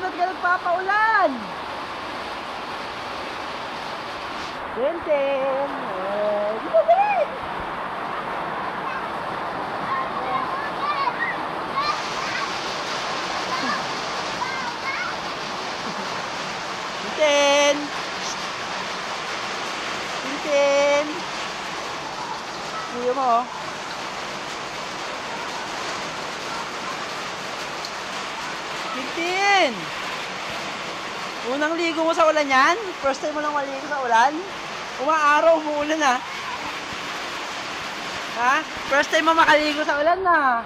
ba't ka nagpapaulan? Tintin! Di ba dali? Tintin! Tintin! Kuya mo, oh. Tintin! Unang ligo mo sa ulan yan? First time mo lang maligo sa ulan? Umaaraw, umuulan na. Ha? First time mo makaligo sa ulan na.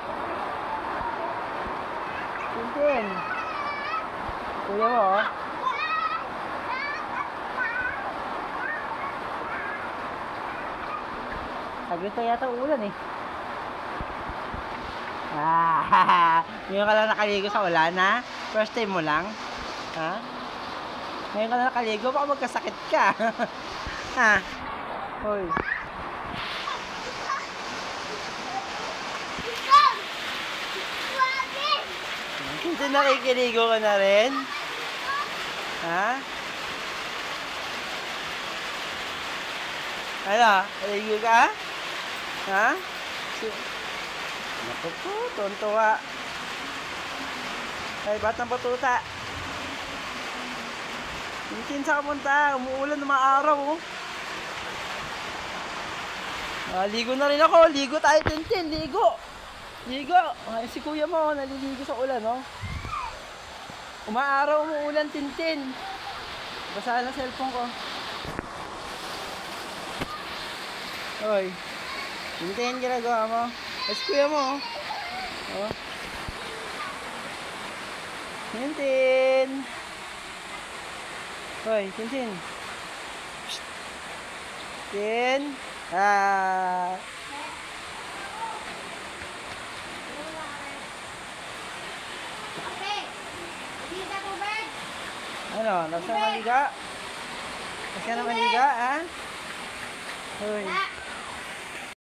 Tintin. Kuya mo, oh. Saglit na yata ulan eh. Ngayon ka lang nakaligo sa ulan, ha? First time mo lang? Ha? Ngayon ka lang nakaligo, baka magkasakit ka. Ha? Hoy. Hindi nakikiligo ka na rin? Ha? Ano? Naligo ka? Ha? Naku po, tontuwa. Ay, batang batuta. Tintin sa kapunta. Umuulan na maaraw, oh. Ligo na rin ako. Ligo tayo, Tintin. Ligo. Ligo. Ay, si kuya mo, naliligo sa ulan, oh. Umaaraw, umuulan, Tintin. Basa na cellphone ko. Hoy. Tintin, ginagawa mo. Ay, si kuya mo, oh. Oh. Tintin. Hoy, Tintin. Psst. Tin. Ano? Nasa maliga? Nasa na maliga, ha? Hoy.